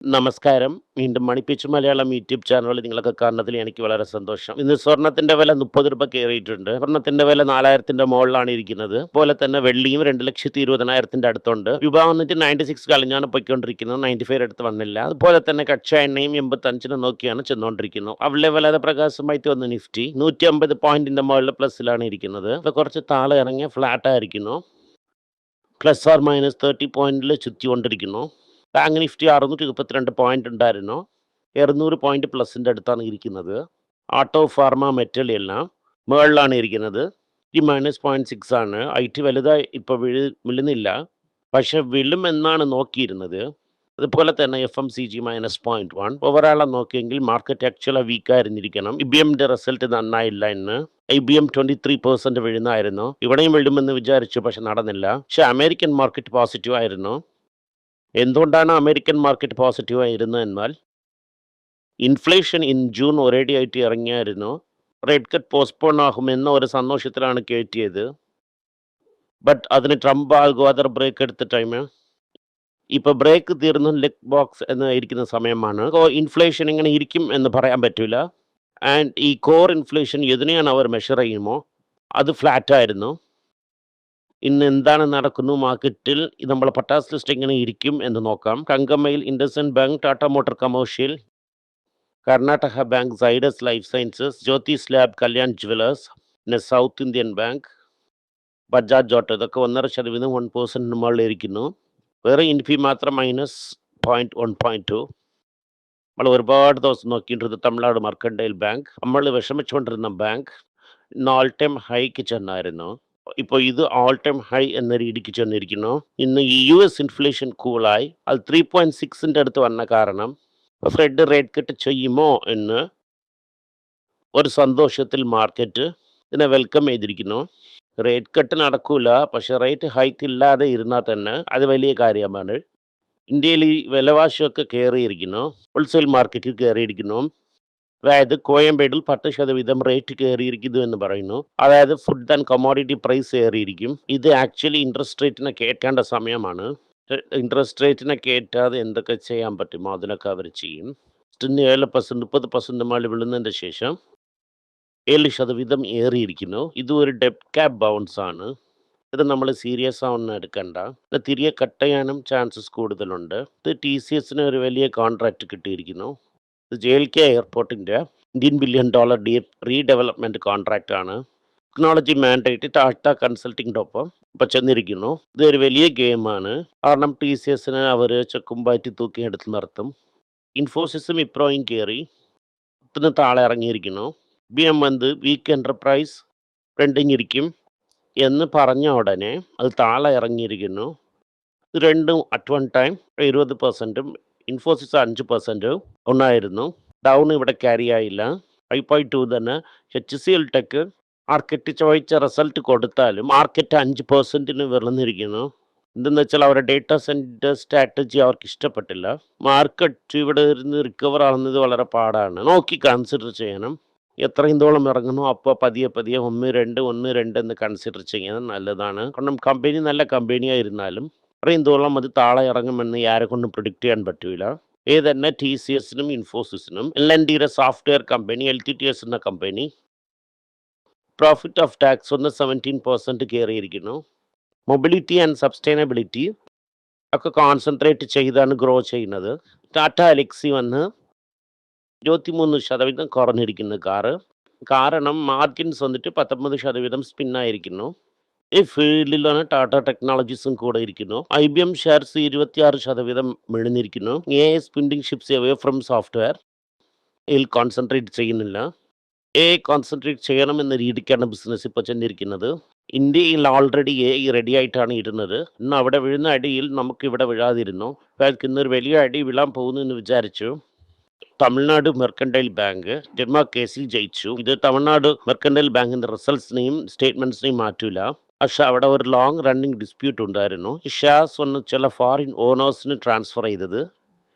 നമസ്കാരം. വീണ്ടും മണി pitch Malayalam YouTube ചാനലിൽ നിങ്ങളൊക്കെ കാണുന്നതിൽ എനിക്ക് വളരെ സന്തോഷം. ഇന്ന് സ്വർണ്ണത്തിന്റെ വില ₹30 കയറിയിട്ടുണ്ട്. സ്വർണ്ണത്തിന്റെ വില 4000ന്റെ മുകളിലാണ് ഇരിക്കുന്നത്. അതുപോലെ തന്നെ വെള്ളിയും 2,20,000 അടുത്തുണ്ട്. രൂപ വന്നിട്ട് 96 കളിഞ്ഞാണ് പൊയ്ക്കൊണ്ടിരിക്കുന്നത്. 95 അടുത്ത് വന്നില്ല. അതുപോലെ തന്നെ കച്ച എണ്ണയും 85 നോക്കിയാണ് ചെന്നുകൊണ്ടിരിക്കുന്നത്. അവിടെ വളരെ പ്രകാശമായിട്ട് വന്ന് നിഫ്റ്റി 150 പോയിന്റിന്റെ മുകളിൽ പ്ലസിലാണ് ഇരിക്കുന്നത്. ഇപ്പൊ കുറച്ച് താഴെ ഇറങ്ങിയ ഫ്ലാറ്റ് ആയിരിക്കുന്നു. പ്ലസ് ഓർ മൈനസ് 30 പോയിന്റിൽ ചുറ്റിക്കൊണ്ടിരിക്കുന്നു. ബാങ്ക് നിഫ്റ്റി 632 പോയിന്റ് ഉണ്ടായിരുന്നു. 200 പോയിന്റ് പ്ലസിൻ്റെ അടുത്താണ് ഇരിക്കുന്നത്. ആട്ടോ ഫാർമ മെറ്റൽ എല്ലാം മുകളിലാണ് ഇരിക്കുന്നത്. ഈ -0.6 ആണ്. IT വലുതായി ഇപ്പോൾ വീഴുന്നില്ല, പക്ഷെ വിളുമെന്നാണ് നോക്കിയിരുന്നത്. അതുപോലെ തന്നെ FMCG -0.1. ഓവറാളെ നോക്കിയെങ്കിൽ മാർക്കറ്റ് ആക്ച്വലി വീക്കായിരുന്നിരിക്കണം. IBMന്റെ റിസൾട്ട് നന്നായില്ല ഇന്ന്. IBM 23% വീഴുന്നായിരുന്നു. ഇവിടെയും വീഴുമെന്ന് വിചാരിച്ചു, പക്ഷെ നടന്നില്ല. പക്ഷെ അമേരിക്കൻ മാർക്കറ്റ് പോസിറ്റീവ് ആയിരുന്നു. എന്തുകൊണ്ടാണ് അമേരിക്കൻ മാർക്കറ്റ് പോസിറ്റീവ് ആയിരുന്നത് എന്നാൽ ഇൻഫ്ലേഷൻ ജൂൺ ഒരേടിയായിട്ട് ഇറങ്ങിയായിരുന്നു. റേറ്റ് കട്ട് പോസ്റ്റ്പോൺ ആകുമെന്ന ഒരു സന്തോഷത്തിലാണ് കയറ്റിയത്. ബട്ട് അതിന് ട്രംപ് ആൽഗോദർ ബ്രേക്ക് എടുത്ത ടൈം ഇപ്പോൾ ബ്രേക്ക് തീർന്ന് ലെഗ് ബോക്സ് എന്ന് ഇരിക്കുന്ന സമയമാണ്. ഇൻഫ്ലേഷൻ ഇങ്ങനെ ഇരിക്കും എന്ന് പറയാൻ പറ്റില്ല. ആൻഡ് ഈ കോർ ഇൻഫ്ലേഷൻ എതിനെയാണ് അവർ മെഷർ ചെയ്യുമോ അത് ഫ്ലാറ്റായിരുന്നു. ഇന്ന് എന്താണ് നടക്കുന്നു മാർക്കറ്റിൽ, നമ്മൾ പട്ടാസ് ലിസ്റ്റ് എങ്ങനെ ഇരിക്കും എന്ന് നോക്കാം. കങ്കമ്മയിൽ IndusInd bank, Tata motor commercial, Karnataka bank, Zydus life sciences, Jyoti slab, Kalyan jewellers, പിന്നെ south Indian bank, Bajaj auto ഇതൊക്കെ 1.5%, 1% മുകളിൽ ഇരിക്കുന്നു. വേറെ ഇൻഫി മാത്രം -0.1.2. നമ്മൾ ഒരുപാട് ദിവസം നോക്കിയിട്ടിരുന്നത് തമിഴ്നാട് മർക്കൻഡൈൽ ബാങ്ക്, നമ്മൾ വിഷമിച്ചുകൊണ്ടിരുന്ന ബാങ്ക് ഇന്ന് ഓൾ ടൈം ഹൈക്ക് ചെന്നായിരുന്നു. ഇപ്പോൾ ഇത് ഓൾ ടൈം ഹൈ എന്ന രീതിക്ക് ചെന്നിരിക്കുന്നു. ഇന്ന് US ഇൻഫ്ലേഷൻ കൂളായി. അത് 3.6ൻ്റെ അടുത്ത് വന്ന കാരണം ഫെഡ് റേറ്റ് കട്ട് ചെയ്യുമോ എന്ന് ഒരു സന്തോഷത്തിൽ മാർക്കറ്റ് ഇതിനെ വെൽക്കം ചെയ്തിരിക്കുന്നു. റേറ്റ് കട്ട് നടക്കൂല, പക്ഷെ റേറ്റ് ഹൈക്ക് ഇല്ലാതെ ഇരുന്നാൽ തന്നെ അത് വലിയ കാര്യമാണ്. ഇന്ത്യയിൽ ഈ വിലവാശിയൊക്കെ കയറിയിരിക്കുന്നു. ഹോൾസെയിൽ മാർക്കറ്റിൽ കയറിയിരിക്കുന്നു. അതായത് കോയമ്പേടിൽ 10% റേറ്റ് കയറിയിരിക്കുന്നു എന്ന് പറയുന്നു. അതായത് ഫുഡ് ആൻഡ് കമോഡിറ്റി പ്രൈസ് കയറിയിരിക്കും. ഇത് ആക്ച്വലി ഇൻട്രസ്റ്റ് റേറ്റിനെ കയറ്റേണ്ട സമയമാണ്. ഇൻട്രസ്റ്റ് റേറ്റിനെ കയറ്റാതെ എന്തൊക്കെ ചെയ്യാൻ പറ്റുമോ അതിനൊക്കെ അവർ ചെയ്യും. 7%, 30% മേളിൽ വിളുന്നതിൻ്റെ ശേഷം 7% ഏറിയിരിക്കുന്നു. ഇത് ഒരു ഡെപ്റ്റ് ക്യാപ് ബൗൺസ് ആണ്. ഇത് നമ്മൾ സീരിയസ് ആവുന്ന എടുക്കണ്ട. ഇത് തിരികെ കട്ട് ചെയ്യാനും ചാൻസസ് കൂടുതലുണ്ട്. ഇത് TCSന് ഒരു വലിയ കോൺട്രാക്റ്റ് കിട്ടിയിരിക്കുന്നു. ഇത് JLK എയർപോർട്ടിൻ്റെ $1 ബില്യൺ റീഡെവലപ്മെൻറ്റ് കോൺട്രാക്റ്റ് ആണ്. ടെക്നോളജി മാൻഡേറ്റ് ടാറ്റ കൺസൾട്ടിങ്ങിൻ്റെ ഒപ്പം ഇപ്പം ചെന്നിരിക്കുന്നു. ഇതൊരു വലിയ ഗെയിമാണ്. കാരണം TCSന് അവർ ചെക്കുമ്പാറ്റി തൂക്കി എടുത്ത് നിർത്തും. ഇൻഫോസിസും ഇപ്രോയും കയറി ഇതിന് താഴെ ഇറങ്ങിയിരിക്കുന്നു. BM വീക്ക് എൻ്റർപ്രൈസ് ട്രെൻഡിങ് ഇരിക്കും എന്ന് പറഞ്ഞ ഉടനെ അത് താഴെ ഇറങ്ങിയിരിക്കുന്നു. ഇത് രണ്ടും അറ്റ് വൺ ടൈം 20%, ഇൻഫോസിസ് 5% ഉണ്ടായിരുന്നു. ഡൗൺ ഇവിടെ ക്യാരി ആയില്ല. 5.2 തന്നെ. HCL ടെക് മാർക്കറ്റ് ചോദിച്ച റിസൾട്ട് കൊടുത്താലും മാർക്കറ്റ് 5%ന് വിളന്നിരിക്കുന്നു. എന്തെന്ന് വെച്ചാൽ അവരുടെ ഡേറ്റ സെൻറ്റർ സ്ട്രാറ്റജി അവർക്ക് ഇഷ്ടപ്പെട്ടില്ല. മാർക്കറ്റ് ഇവിടെ ഇരുന്ന് റിക്കവർ ആവുന്നത് വളരെ പാടാണ്. നോക്കി കൺസിഡർ ചെയ്യണം. എത്രയും തോളം ഇറങ്ങുന്നു അപ്പോൾ പതിയെ 1-2 എന്ന് കൺസിഡർ ചെയ്യുന്നത് നല്ലതാണ്. കാരണം കമ്പനി നല്ല കമ്പനിയായിരുന്നാലും അത്രയും തോളം അത് താഴെ ഇറങ്ങുമെന്ന് ആരെ കൊണ്ടും പ്രിഡിക്റ്റ് ചെയ്യാൻ പറ്റില്ല. തന്നെ TCSനും ഇൻഫോസിസിനും L&Dയുടെ സോഫ്റ്റ്വെയർ കമ്പനി LTTS എന്ന കമ്പനി പ്രോഫിറ്റ് ഓഫ് ടാക്സ് 17% കയറിയിരിക്കുന്നു. മൊബിലിറ്റി ആൻഡ് സസ്റ്റൈനബിലിറ്റി ഒക്കെ കോൺസെൻട്രേറ്റ് ചെയ്താണ് ഗ്രോ ചെയ്യുന്നത്. ടാറ്റ എലക്സി 23% കുറഞ്ഞിരിക്കുന്നു കാരണം മാർജിൻസ് 19% സ്പിന്നായിരിക്കുന്നു. ഈ ഫീൽഡിലാണ് ടാറ്റ ടെക്നോളജീസും കൂടെ ഇരിക്കുന്നു. IBM ഷെയർസ് 26% മിഴുന്നിരിക്കുന്നു. AI spending shifts away from software ഇതിൽ കോൺസെൻട്രേറ്റ് ചെയ്യുന്നില്ല. AI കോൺസെൻട്രേറ്റ് ചെയ്യണമെന്ന രീതിക്കാണ് ബിസിനസ് ഇപ്പോൾ ചെന്നിരിക്കുന്നത്. ഇന്ത്യയിൽ ഓൾറെഡി AI റെഡി ആയിട്ടാണ് ഇരുന്നത്. ഇന്ന് അവിടെ വീഴുന്ന അടിയിൽ നമുക്ക് ഇവിടെ വീഴാതിരുന്നു. ഇന്നൊരു വലിയ അടി വീഴാൻ പോകുന്നു എന്ന് വിചാരിച്ചു. തമിഴ്നാട് മെർക്കൻഡൈൽ ബാങ്ക് ഡെൻമാ കേസിൽ ജയിച്ചു. ഇത് തമിഴ്നാട് മെർക്കൻഡൈൽ ബാങ്കിൻ്റെ റിസൾട്ട്സിനെയും സ്റ്റേറ്റ്മെൻറ്റ്സിനെയും മാറ്റില്ല. പക്ഷെ അവിടെ ഒരു ലോങ് റണ്ണിങ് ഡിസ്പ്യൂട്ട് ഉണ്ടായിരുന്നു. ഷെയർസ് ചില ഫോറിൻ ഓണേഴ്സിന് ട്രാൻസ്ഫർ ചെയ്തത്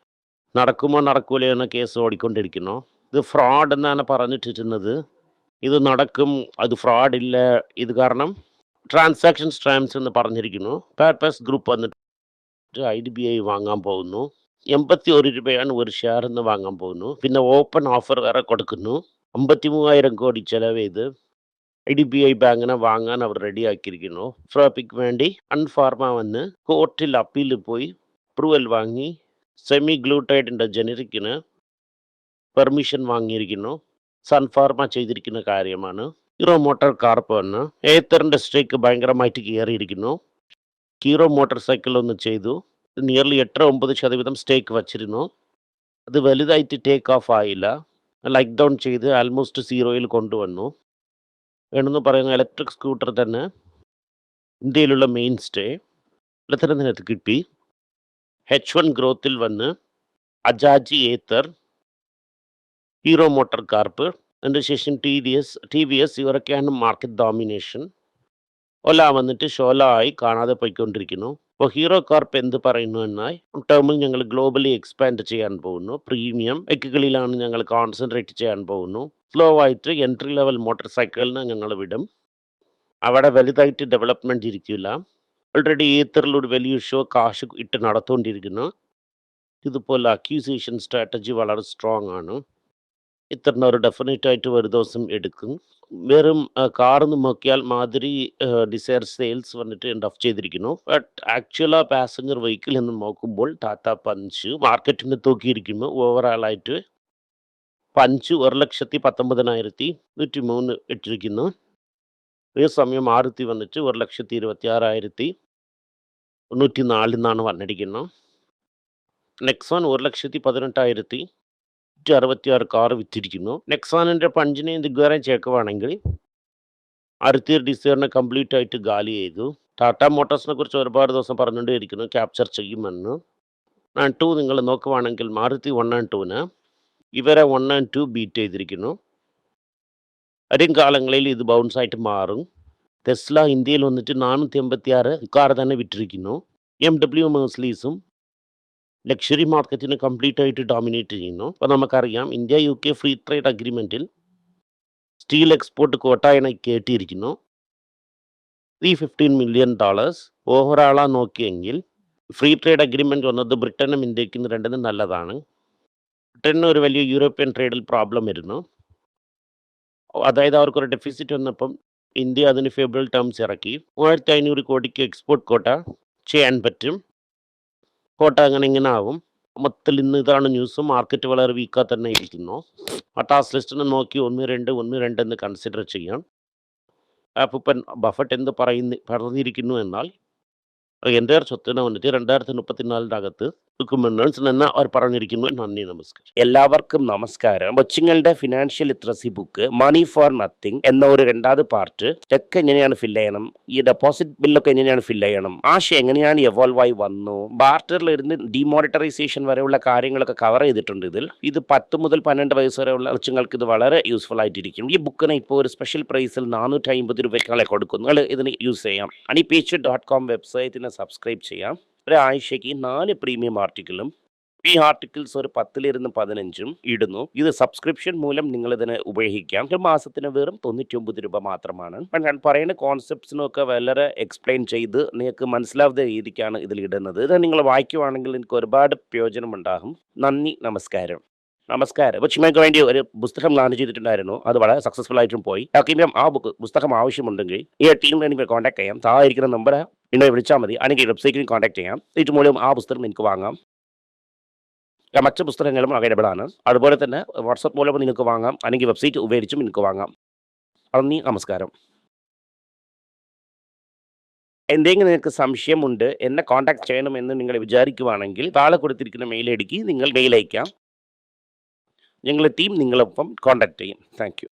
നടക്കുമോ നടക്കൂലോ എന്ന കേസ് ഓടിക്കൊണ്ടിരിക്കുന്നു. ഇത് ഫ്രോഡ് എന്നാണ് പറഞ്ഞിട്ടിരുന്നത്. ഇത് നടക്കും, അത് ഫ്രോഡില്ല. ഇത് കാരണം ട്രാൻസാക്ഷൻ സ്ട്രാംസ് എന്ന് പറഞ്ഞിരിക്കുന്നു. പേർപ്പസ് ഗ്രൂപ്പ് IDBI വാങ്ങാൻ പോകുന്നു. 81 രൂപയാണ് ഒരു ഷെയർ എന്ന് വാങ്ങാൻ പോകുന്നു. പിന്നെ ഓപ്പൺ ഓഫർ വേറെ കൊടുക്കുന്നു. 53,000 കോടി ചെലവ് ചെയ്ത് IDBI ബാങ്കിനെ വാങ്ങാൻ അവർ റെഡിയാക്കിയിരിക്കുന്നു. ഫ്രോപ്പിക്ക് വേണ്ടി അൺഫാർമ വന്ന് കോർട്ടിൽ അപ്പീൽ പോയി അപ്രൂവൽ വാങ്ങി സെമി ഗ്ലൂട്ടൈഡിൻ്റെ ജനറിക്കിന് പെർമിഷൻ വാങ്ങിയിരിക്കുന്നു. സൺഫാർമ ചെയ്തിരിക്കുന്ന കാര്യമാണ്. ഹീറോ മോട്ടോർ കാർപ്പ് വന്ന് ഏത്തറിൻ്റെ സ്റ്റേക്ക് ഭയങ്കരമായിട്ട് കയറിയിരിക്കുന്നു. ഹീറോ മോട്ടോർ സൈക്കിൾ ഒന്ന് ചെയ്തു. നിയർലി 8-9% സ്റ്റേക്ക് വച്ചിരുന്നു. അത് വലുതായിട്ട് ടേക്ക് ഓഫ് ആയില്ല. ലൈക്ക് ഡൗൺ ചെയ്ത് ആൽമോസ്റ്റ് സീറോയിൽ കൊണ്ടുവന്നു. വേണമെന്ന് പറയുന്ന ഇലക്ട്രിക് സ്കൂട്ടർ തന്നെ ഇന്ത്യയിലുള്ള മെയിൻ സ്റ്റേ ഇതിനകത്ത് കിട്ടി. H1 ഗ്രോത്തിൽ വന്ന് അജാജി ഏത്തർ, ഹീറോ മോട്ടോർ കാർപ്പ്, അതിനുശേഷം TVS ഇവരൊക്കെയാണ് മാർക്കറ്റ് ഡോമിനേഷൻ. ഒല വന്നിട്ട് ഷോല ആയി കാണാതെ പോയിക്കൊണ്ടിരിക്കുന്നു. അപ്പോൾ ഹീറോ കാർപ്പ് എന്ത് പറയുന്നു എന്നാൽ ടേമിൽ ഞങ്ങൾ ഗ്ലോബലി എക്സ്പാൻഡ് ചെയ്യാൻ പോകുന്നു. പ്രീമിയം ബൈക്കുകളിലാണ് ഞങ്ങൾ കോൺസെൻട്രേറ്റ് ചെയ്യാൻ പോകുന്നു. സ്ലോ ആയിട്ട് എൻട്രി ലെവൽ മോട്ടോർ സൈക്കിളിന് ഞങ്ങൾ വിടും. അവിടെ വലുതായിട്ട് ഡെവലപ്മെൻറ്റ് ഇരിക്കില്ല. ഓൾറെഡി ഏത്തറിലൊരു വലിയ ഷോ കാശ് ഇട്ട് നടത്തുകൊണ്ടിരിക്കുന്നു. ഇതുപോലെ അക്യൂസിയേഷൻ സ്ട്രാറ്റജി വളരെ സ്ട്രോങ് ആണ്. ഇത്തരം ഒരു ഡെഫിനറ്റായിട്ട് ഒരു ദിവസം എടുക്കും. വെറും കാർന്ന് നോക്കിയാൽ മാതിരി ഡിസയർ സെയിൽസ് വന്നിട്ട് എൻഡ് ഓഫ് ചെയ്തിരിക്കുന്നു. ബട്ട് ആക്ച്വൽ പാസഞ്ചർ വെഹിക്കിൾ എന്ന് നോക്കുമ്പോൾ ടാറ്റ പഞ്ച് മാർക്കറ്റിന് തൂക്കിയിരിക്കുന്നു. ഓവറോളായിട്ട് പഞ്ച് 1,19,103 ഇട്ടിരിക്കുന്നു. അതേസമയം മാരുതി വന്നിട്ട് 1,26,904 എന്നാണ് വന്നിരിക്കുന്നത്. Nexon 1,18,266 car വിറ്റിരിക്കുന്നു. നെക്സോണിൻ്റെ പഞ്ചിനെ ഇതുവരെ ചേക്കുവാണെങ്കിൽ അടുത്ത ഡിസൈറിനെ കംപ്ലീറ്റ് ആയിട്ട് ഗാലി ചെയ്തു. ടാറ്റ മോട്ടോഴ്സിനെ കുറിച്ച് ഒരുപാട് ദിവസം പറഞ്ഞുകൊണ്ടേയിരിക്കുന്നു ക്യാപ്ചർ ചെയ്യുമെന്ന്. 2 നിങ്ങൾ നോക്കുവാണെങ്കിൽ മാരുതി 1 and 2 ഇവരെ 1 and 2 ബീറ്റ് ചെയ്തിരിക്കുന്നു. വരും കാലങ്ങളിൽ ഇത് ബൗൺസ് ആയിട്ട് മാറും. ടെസ്ല ഇന്ത്യയിൽ വന്നിട്ട് 486 കാർ തന്നെ വിറ്റിരിക്കുന്നു. BMW മെഴ്സലീസും ലക്ഷറി മാർക്കറ്റിന് കംപ്ലീറ്റ് ആയിട്ട് ഡോമിനേറ്റ് ചെയ്യുന്നു. അപ്പോൾ നമുക്കറിയാം ഇന്ത്യ UK ഫ്രീ ട്രേഡ് അഗ്രിമെൻറ്റിൽ സ്റ്റീൽ എക്സ്പോർട്ട് കോട്ടായണ കേട്ടിയിരിക്കുന്നു. $315 million ഓവറോളാ നോക്കിയെങ്കിൽ ഫ്രീ ട്രേഡ് അഗ്രിമെൻറ്റ് വന്നത് ബ്രിട്ടനും ഇന്ത്യക്കും രണ്ടിനും നല്ലതാണ്. ബ്രിട്ടന് ഒരു വലിയ യൂറോപ്യൻ ട്രേഡിൽ പ്രോബ്ലം വരുന്നു. അതായത് അവർക്കൊരു ഡെഫിസിറ്റ് വന്നപ്പം ഇന്ത്യ അതിന് ഫേവറബിൾ ടേംസ് ഇറക്കി. 3,500 കോടിക്ക് എക്സ്പോർട്ട് കോട്ട ചെയ്യാൻ പറ്റും. കോട്ട ഇങ്ങനെ ആവും. മൊത്തത്തിൽ ഇന്ന് ഇതാണ് ന്യൂസ്. മാർക്കറ്റ് വളരെ വീക്കായി തന്നെ ഇരിക്കുന്നു. ആ ടാസ് ലിസ്റ്റിനെ നോക്കി 1-2 എന്ന് കൺസിഡർ ചെയ്യാം. അപ്പോൾ ഇപ്പം ബഫറ്റ് എന്ത് പറഞ്ഞിരിക്കുന്നു എന്നാൽ എൻ്റെ സ്വത്തിനെ വന്നിട്ട് 2034 എന്ന് അവർ പറഞ്ഞിരിക്കുന്നു. നന്ദി, നമസ്കാരം. എല്ലാവർക്കും നമസ്കാരം. കൊച്ചുങ്ങളുടെ financial literacy book money for nothing എന്ന ഒരു 2ാമത് പാർട്ട് ചെക്ക് എങ്ങനെയാണ് ഫില്ല് ചെയ്യണം, ഈ ഡെപ്പോസിറ്റ് ബില്ലൊക്കെ എങ്ങനെയാണ് ഫില്ല് ചെയ്യണം, ആശയം എങ്ങനെയാണ് എവോൾവ് ആയി വന്നു, ബാർട്ടറിൽ ഇരുന്ന് ഡിമോണിറ്ററൈസേഷൻ വരെയുള്ള കാര്യങ്ങളൊക്കെ കവർ ചെയ്തിട്ടുണ്ട്. ഇത് 10 മുതൽ 12 വയസ്സ് വരെയുള്ള കൊച്ചുങ്ങൾക്ക് ഇത് വളരെ യൂസ്ഫുൾ ആയിട്ടിരിക്കും. ഈ ബുക്കിന് ഇപ്പോൾ ഒരു സ്പെഷ്യൽ പ്രൈസിൽ 450 രൂപയ്ക്കാളെ കൊടുക്കുന്നു. നിങ്ങൾ ഇതിന് യൂസ് ചെയ്യാം. honeypage.com വെബ്സൈറ്റിനെ സബ്സ്ക്രൈബ് ചെയ്യാം. ഒരാഴ്ചയ്ക്ക് 4 പ്രീമിയം ആർട്ടിക്കിളും ഈ ആർട്ടിക്കിൾസ് ഒരു 10-15 ഇടുന്നു. ഇത് സബ്സ്ക്രിപ്ഷൻ മൂലം നിങ്ങൾ ഇതിനെ ഉപയോഗിക്കാം. ഒരു മാസത്തിന് വെറും 99 രൂപ മാത്രമാണ്. ഞാൻ പറയുന്ന കോൺസെപ്റ്റ്സിനൊക്കെ വളരെ എക്സ്പ്ലെയിൻ ചെയ്ത് നിങ്ങൾക്ക് മനസ്സിലാവുന്ന രീതിക്കാണ് ഇതിൽ ഇടുന്നത്. ഇത് നിങ്ങൾ വായിക്കുവാണെങ്കിൽ നിങ്ങൾക്ക് ഒരുപാട് പ്രയോജനം ഉണ്ടാകും. നന്ദി, നമസ്കാരം. കൊച്ചുമേക്ക് വേണ്ടി ഒരു പുസ്തകം ലാഞ്ച് ചെയ്തിട്ടുണ്ടായിരുന്നു. അത് വളരെ സക്സസ്ഫുൾ ആയിട്ടും പോയി. ആ പുസ്തകം ആവശ്യമുണ്ടെങ്കിൽ ഈ ടീമിനെ എനിക്ക് കോൺടാക്ട് ചെയ്യാം. താഴെയിരിക്കുന്ന നമ്പർ എന്നെ വിളിച്ചാൽ മതി. അല്ലെങ്കിൽ വെബ്സൈറ്റിൽ കോൺടാക്ട് ചെയ്യാം. ഇത് മൂലം ആ പുസ്തകം എനിക്ക് വാങ്ങാം. മറ്റ് പുസ്തകങ്ങളും അവൈലബിൾ ആണ്. അതുപോലെ തന്നെ വാട്സപ്പ് മൂലം നിങ്ങൾക്ക് വാങ്ങാം. അല്ലെങ്കിൽ വെബ്സൈറ്റ് ഉപയോഗിച്ചും നിങ്ങൾക്ക് വാങ്ങാം. നന്ദി, നമസ്കാരം. എന്തെങ്കിലും നിങ്ങൾക്ക് സംശയമുണ്ട്, എന്നെ കോൺടാക്ട് ചെയ്യണമെന്ന് നിങ്ങൾ വിചാരിക്കുവാണെങ്കിൽ താഴെ കൊടുത്തിരിക്കുന്ന മെയിൽ ഐഡിക്ക് നിങ്ങൾ മെയിൽ അയക്കാം. ഞങ്ങളുടെ ടീം നിങ്ങളൊപ്പം കോൺടാക്ട് ചെയ്യും. Thank you.